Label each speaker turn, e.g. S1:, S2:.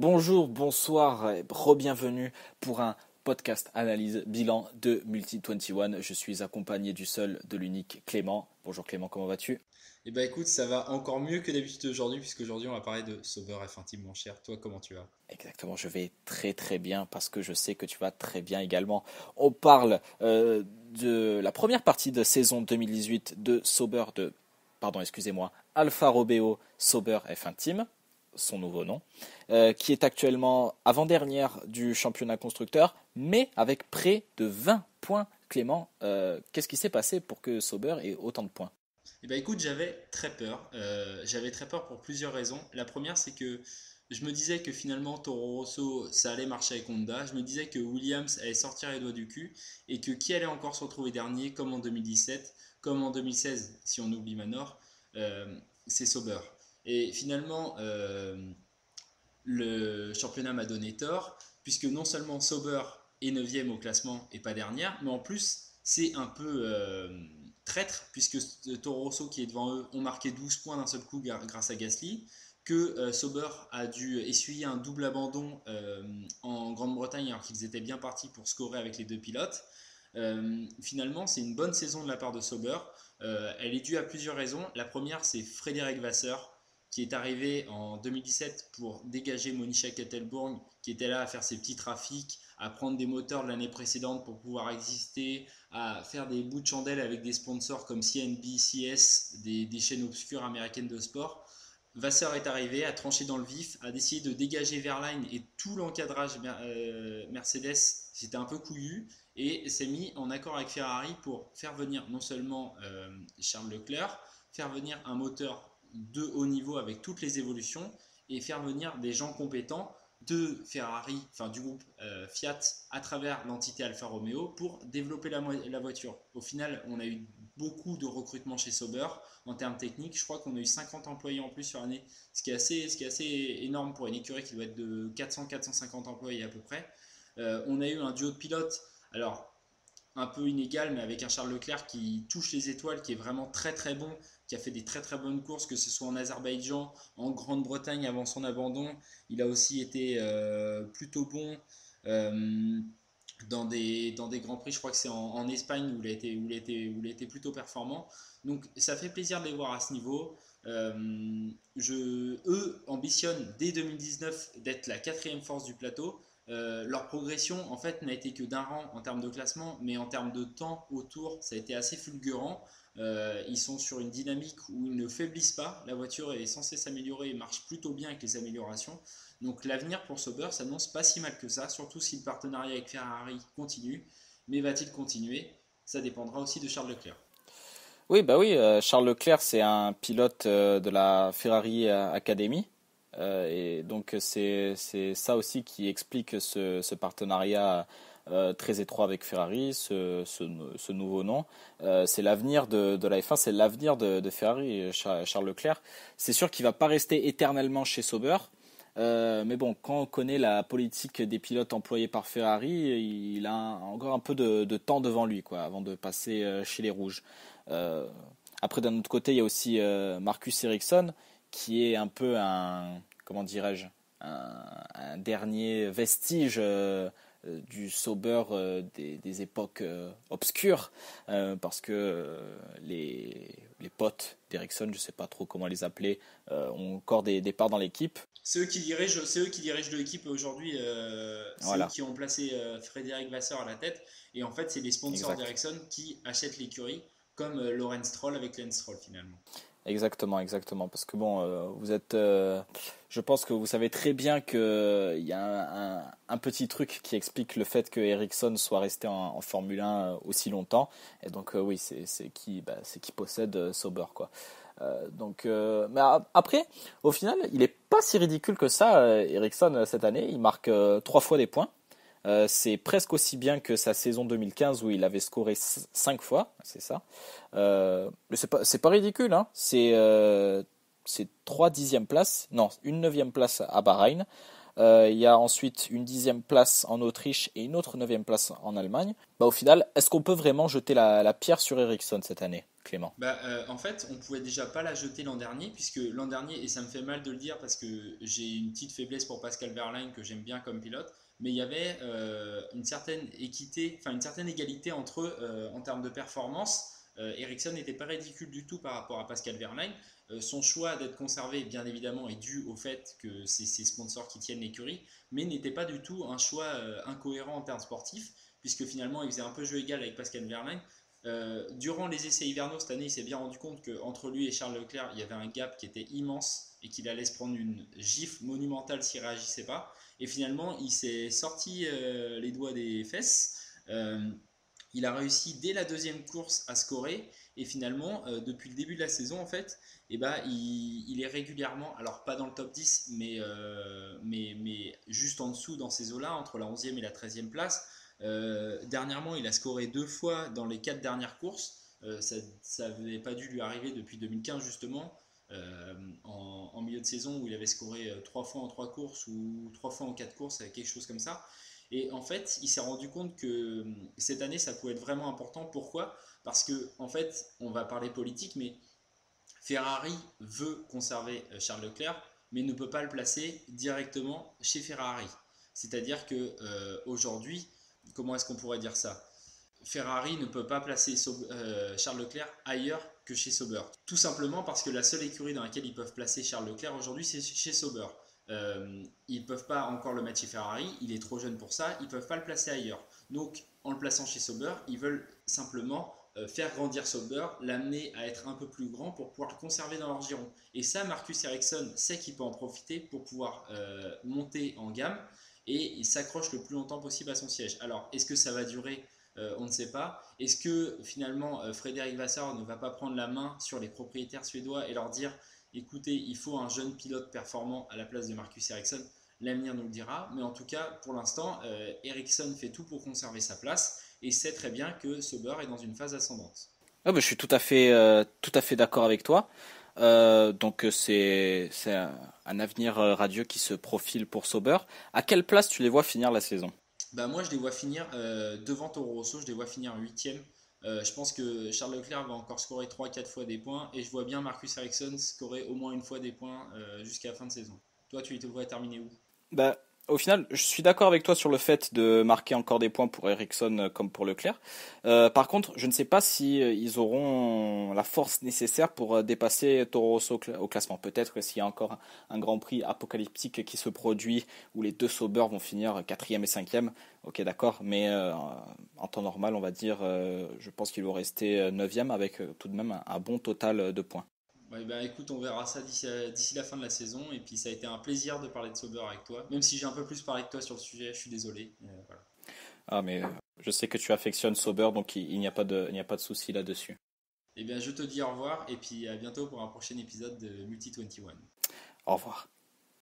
S1: Bonjour, bonsoir, re-bienvenue pour un podcast analyse bilan de Multi21. Je suis accompagné du seul, de l'unique Clément. Bonjour Clément, comment vas-tu?
S2: Eh ben écoute, ça va encore mieux que d'habitude aujourd'hui, puisqu'aujourd'hui on va parler de Sober F1 Team, mon cher. Toi, comment tu vas?
S1: Exactement, je vais très très bien parce que je sais que tu vas très bien également. On parle de la première partie de saison 2018 de Sauber Alfa Romeo Sauber F1 Team, son nouveau nom, qui est actuellement avant-dernière du championnat constructeur, mais avec près de 20 points. Clément, qu'est-ce qui s'est passé pour que Sauber ait autant de points?
S2: Eh ben écoute, j'avais très peur. J'avais très peur pour plusieurs raisons. La première, c'est que je me disais que finalement Toro Rosso, ça allait marcher avec Honda. Je me disais que Williams allait sortir les doigts du cul et que qui allait encore se retrouver dernier, comme en 2017, comme en 2016, si on oublie Manor, c'est Sauber. Et finalement, le championnat m'a donné tort, puisque non seulement Sauber est 9e au classement et pas dernière, mais en plus c'est un peu traître, puisque Toro Rosso qui est devant eux ont marqué 12 points d'un seul coup grâce à Gasly, que Sauber a dû essuyer un double abandon en Grande-Bretagne alors qu'ils étaient bien partis pour scorer avec les deux pilotes. Finalement, c'est une bonne saison de la part de Sauber. Elle est due à plusieurs raisons. La première, c'est Frédéric Vasseur, qui est arrivé en 2017 pour dégager Monisha Kettelbourg, qui était là à faire ses petits trafics, à prendre des moteurs de l'année précédente pour pouvoir exister, à faire des bouts de chandelle avec des sponsors comme CNBCS, des chaînes obscures américaines de sport. Vasseur est arrivé, a tranché dans le vif, a décidé de dégager Verline et tout l'encadrage Mercedes, c'était un peu couillu, et s'est mis en accord avec Ferrari pour faire venir non seulement Charles Leclerc, faire venir un moteur de haut niveau avec toutes les évolutions et faire venir des gens compétents de Ferrari, enfin du groupe Fiat, à travers l'entité Alfa Romeo pour développer la voiture. Au final, on a eu beaucoup de recrutement chez Sauber en termes techniques. Je crois qu'on a eu 50 employés en plus sur l'année, ce qui est assez énorme pour une écurie qui doit être de 400-450 employés à peu près. On a eu un duo de pilotes. Alors, un peu inégal, mais avec un Charles Leclerc qui touche les étoiles, qui est vraiment très très bon, qui a fait des très très bonnes courses, que ce soit en Azerbaïdjan, en Grande-Bretagne avant son abandon. Il a aussi été plutôt bon euh, dans des grands prix. Je crois que c'est en Espagne où il a été plutôt performant. Donc ça fait plaisir de les voir à ce niveau. Eux ambitionnent dès 2019 d'être la quatrième force du plateau. Leur progression en fait n'a été que d'un rang en termes de classement, mais en termes de temps autour, ça a été assez fulgurant. Ils sont sur une dynamique où ils ne faiblissent pas. La voiture est censée s'améliorer et marche plutôt bien avec les améliorations. Donc l'avenir pour Sauber s'annonce pas si mal que ça, surtout si le partenariat avec Ferrari continue. Mais va-t-il continuer? Ça dépendra aussi de Charles Leclerc.
S1: Oui, bah oui, Charles Leclerc, c'est un pilote de la Ferrari Academy. Et donc c'est ça aussi qui explique ce partenariat très étroit avec Ferrari, ce nouveau nom. C'est l'avenir de la F1, c'est l'avenir de Ferrari, Charles Leclerc. C'est sûr qu'il va pas rester éternellement chez Sauber. Mais bon, quand on connaît la politique des pilotes employés par Ferrari, il a encore un peu de temps devant lui, quoi, avant de passer chez les rouges. Euh, Après, d'un autre côté, il y a aussi Marcus Ericsson, qui est un peu comment dirais-je, un dernier vestige du Sauber des époques obscures, parce que les potes d'Ericsson, je ne sais pas trop comment les appeler, ont encore des parts dans l'équipe.
S2: C'est eux qui dirigent l'équipe aujourd'hui. C'est eux
S1: Voilà,
S2: qui ont placé Frédéric Vasseur à la tête. Et en fait, c'est les sponsors
S1: exact.
S2: d'Ericsson qui achètent l'écurie, comme Lawrence Stroll avec Lance Stroll finalement.
S1: Exactement, exactement. Parce que bon, je pense que vous savez très bien que il y a un petit truc qui explique le fait que Ericsson soit resté en Formule 1 aussi longtemps. Et donc oui, c'est qui possède Sauber quoi. Mais après, au final, il est pas si ridicule que ça. Ericsson cette année, il marque 3 fois des points. C'est presque aussi bien que sa saison 2015 où il avait scoré 5 fois, c'est ça. Mais c'est pas ridicule, hein. C'est 3 dixièmes places, non, une neuvième place à Bahreïn. Il y a ensuite une 10e place en Autriche et une autre 9e place en Allemagne. Bah, au final, est-ce qu'on peut vraiment jeter la pierre sur Ericsson cette année? Clément?
S2: En fait, on pouvait déjà pas la jeter l'an dernier, puisque l'an dernier, et ça me fait mal de le dire parce que j'ai une petite faiblesse pour Pascal Wehrlein que j'aime bien comme pilote, mais il y avait une certaine équité, enfin une certaine égalité entre eux en termes de performance. Ericsson n'était pas ridicule du tout par rapport à Pascal Wehrlein. Son choix d'être conservé, bien évidemment, est dû au fait que c'est ses sponsors qui tiennent l'écurie, mais n'était pas du tout un choix incohérent en termes sportifs, puisque finalement il faisait un peu jeu égal avec Pascal Wehrlein. Durant les essais hivernaux cette année, il s'est bien rendu compte qu'entre lui et Charles Leclerc, il y avait un gap qui était immense et qu'il allait se prendre une gifle monumentale s'il ne réagissait pas. Et finalement, il s'est sorti les doigts des fesses. Il a réussi dès la deuxième course à scorer. Et finalement, depuis le début de la saison, en fait, il est régulièrement, alors pas dans le top 10, mais juste en dessous dans ces eaux-là, entre la 11e et la 13e place. Dernièrement, il a scoré 2 fois dans les 4 dernières courses. Ça n'avait pas dû lui arriver depuis 2015 justement, en milieu de saison où il avait scoré 3 fois en 3 courses ou 3 fois en 4 courses, quelque chose comme ça. Et en fait, il s'est rendu compte que cette année, ça pouvait être vraiment important. Pourquoi? Parce que, en fait, on va parler politique, mais Ferrari veut conserver Charles Leclerc, mais ne peut pas le placer directement chez Ferrari. C'est-à-dire que aujourd'hui, comment est-ce qu'on pourrait dire ça? Ferrari ne peut pas placer Charles Leclerc ailleurs que chez Sauber. Tout simplement parce que la seule écurie dans laquelle ils peuvent placer Charles Leclerc aujourd'hui, c'est chez Sauber. Ils ne peuvent pas encore le mettre chez Ferrari, il est trop jeune pour ça, ils ne peuvent pas le placer ailleurs. Donc en le plaçant chez Sauber, ils veulent simplement faire grandir Sauber, l'amener à être un peu plus grand pour pouvoir le conserver dans leur giron. Et ça, Marcus Ericsson sait qu'il peut en profiter pour pouvoir monter en gamme et il s'accroche le plus longtemps possible à son siège. Alors, est-ce que ça va durer? On ne sait pas. Est-ce que finalement Frédéric Vasseur ne va pas prendre la main sur les propriétaires suédois et leur dire écoutez, il faut un jeune pilote performant à la place de Marcus Ericsson? L'avenir nous le dira, mais en tout cas, pour l'instant, Ericsson fait tout pour conserver sa place et sait très bien que Sauber est dans une phase ascendante.
S1: Ah bah, je suis tout à fait d'accord avec toi. Donc c'est un avenir radieux qui se profile pour Sauber. À quelle place tu les vois finir la saison?
S2: Moi, je les vois finir devant Toro Rosso, je les vois finir 8e. Je pense que Charles Leclerc va encore scorer 3-4 fois des points et je vois bien Marcus Ericsson scorer au moins une fois des points jusqu'à la fin de saison. Toi, tu te vois terminer où?
S1: Bah, au final, je suis d'accord avec toi sur le fait de marquer encore des points pour Ericsson comme pour Leclerc. Par contre, je ne sais pas si ils auront la force nécessaire pour dépasser Toro Rosso au classement. Peut-être que s'il y a encore un Grand Prix apocalyptique qui se produit où les deux Sauber vont finir quatrième et cinquième, ok d'accord, mais en temps normal, on va dire, je pense qu'ils vont rester neuvième avec tout de même un bon total de points.
S2: Ouais, écoute, on verra ça d'ici la fin de la saison. Et puis, ça a été un plaisir de parler de Sauber avec toi. Même si j'ai un peu plus parlé que toi sur le sujet, je suis désolé. Voilà.
S1: Ah, mais je sais que tu affectionnes Sauber, donc il n'y a pas il n'y a pas de souci là-dessus.
S2: Je te dis au revoir et puis à bientôt pour un prochain épisode de Multi 21.
S1: Au revoir.